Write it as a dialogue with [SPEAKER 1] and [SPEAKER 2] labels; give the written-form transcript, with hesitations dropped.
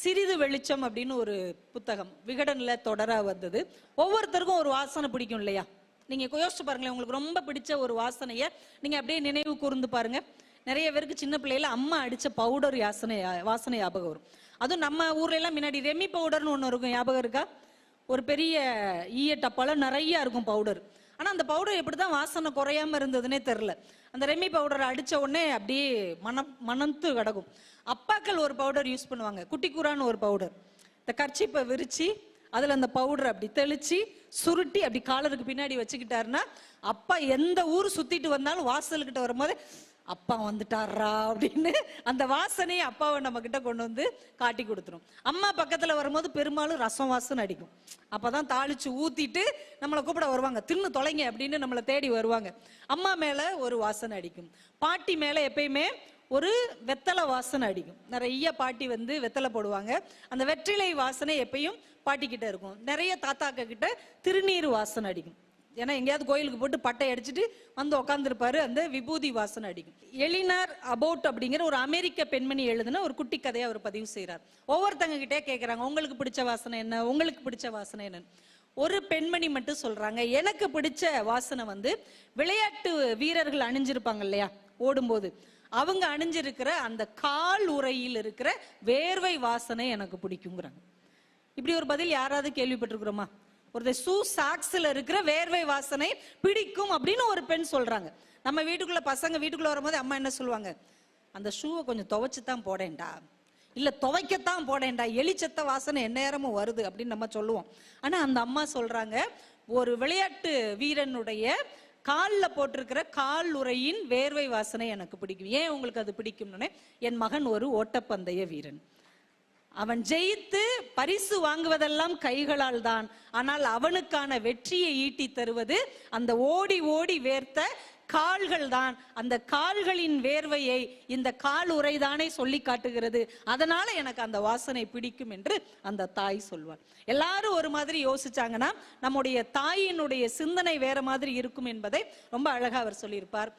[SPEAKER 1] சிறிது வெளிச்சம் அப்படின்னு ஒரு புத்தகம் விகடன்ல தொடரா வந்தது. ஒவ்வொருத்தருக்கும் ஒரு வாசனை பிடிக்கும் இல்லையா? நீங்க யோசிச்சு பாருங்களேன், உங்களுக்கு ரொம்ப பிடிச்ச ஒரு வாசனைய நீங்க அப்படியே நினைவு கூர்ந்து பாருங்க. நிறைய பேருக்கு சின்ன பிள்ளையில அம்மா அடிச்ச பவுடர் வாசனை ஞாபகம் வரும். அதுவும் நம்ம ஊர்ல எல்லாம் முன்னாடி ரெமி பவுடர்னு ஒண்ணு இருக்கும், ஞாபகம் இருக்கா? ஒரு பெரிய ஈய டப்பால நிறைய இருக்கும் பவுடர். ஆனா அந்த பவுடர் எப்படிதான் வாசனை குறையாம இருந்ததுன்னே தெரியல. அந்த ரெமி பவுடர் அடிச்ச உடனே அப்படியே மணந்து கிடக்கும். அப்பாக்கள் ஒரு பவுடர் யூஸ் பண்ணுவாங்க, குட்டி கூறான்னு ஒரு பவுடர். இந்த கர்ச்சிப்பை விரிச்சு அதுல அந்த பவுடர் அப்படி தெளிச்சு சுருட்டி அப்படி காலருக்கு பின்னாடி வச்சுக்கிட்டாருன்னா அப்பா எந்த ஊர் சுத்திட்டு வந்தாலும் வாசல்கிட்ட வரும்போது அப்பா வந்துட்டாரா அப்படின்னு அந்த வாசனையை அப்பாவை நம்ம கிட்ட கொண்டு வந்து காட்டி கொடுத்துரும். அம்மா பக்கத்துல வரும்போது பெரும்பாலும் ரசம் வாசனை அடிக்கும். அப்பதான் தாளிச்சு ஊத்திட்டு நம்மளை கூப்பிட வருவாங்க, தின்னு தொலைங்க அப்படின்னு நம்மளை தேடி வருவாங்க. அம்மா மேல ஒரு வாசனை அடிக்கும். பாட்டி மேல எப்பயுமே ஒரு வெத்தலை வாசனை அடிக்கும். நிறைய பாட்டி வந்து வெத்தலை போடுவாங்க. அந்த வெற்றிலை வாசனை எப்பயும் பாட்டி கிட்ட இருக்கும். நிறைய தாத்தாக்க கிட்ட திருநீர் வாசனை அடிக்கும். ஏன்னா எங்கேயாவது கோயிலுக்கு போட்டு பட்டை அடிச்சுட்டு வந்து உட்காந்துருப்பாரு, அந்த விபூதி வாசனை அடிக்கும். எலினார் அபோட் அப்படிங்கிற ஒரு அமெரிக்க பெண்மணி எழுதுன ஒரு குட்டி கதையை அவர் பதிவு செய்யறார். ஒவ்வொருத்தங்க கிட்டே கேட்கறாங்க, உங்களுக்கு பிடிச்ச வாசனை என்ன, உங்களுக்கு பிடிச்ச வாசனை என்னன்னு. ஒரு பெண்மணி மட்டும் சொல்றாங்க, எனக்கு பிடிச்ச வாசனை வந்து விளையாட்டு வீரர்கள் அணிஞ்சிருப்பாங்க இல்லையா ஓடும்போது, அவங்க அணிஞ்சிருக்கிற அந்த கால் உறையில் இருக்கிற வேர்வை வாசனை எனக்கு பிடிக்குங்கிறாங்க. இப்படி ஒரு பதில் யாராவது கேள்விப்பட்டிருக்கிறோமா? ஒரு ஷூ சாக்ஸ்ல இருக்கிற வேர்வை வாசனை பிடிக்கும் அப்படின்னு ஒரு பெண் சொல்றாங்க. நம்ம வீட்டுக்குள்ள பசங்க வீட்டுக்குள்ள வரும்போது அம்மா என்ன சொல்லுவாங்க, அந்த ஷூவை கொஞ்சம் துவைச்சுதான் போடேன்டா, இல்ல துவைக்கத்தான் போடேன்டா, எலிச்சத்த வாசனை எந்நேரமும் வருது அப்படின்னு நம்ம சொல்லுவோம். ஆனா அந்த அம்மா சொல்றாங்க, ஒரு விளையாட்டு வீரனுடைய காலில் போட்டிருக்கிற கால் உறையின் வேர்வை வாசனை எனக்கு பிடிக்கும். ஏன் உங்களுக்கு அது பிடிக்கும்னு, என் மகன் ஒரு ஓட்டப்பந்தய வீரன். அவன் ஜெயித்து பரிசு வாங்குவதெல்லாம் கைகளால் தான், ஆனால் அவனுக்கான வெற்றியை ஈட்டி தருவது அந்த ஓடி ஓடி வேர்த்த கால்கள் தான். அந்த கால்களின் வேர்வையை இந்த கால் உரைதானே சொல்லி காட்டுகிறது. அதனால எனக்கு அந்த வாசனை பிடிக்கும் என்று அந்த தாய் சொல்வார். எல்லாரும் ஒரு மாதிரி யோசிச்சாங்கன்னா நம்முடைய தாயினுடைய சிந்தனை வேற மாதிரி இருக்கும் என்பதை ரொம்ப அழகா அவர் சொல்லியிருப்பார்.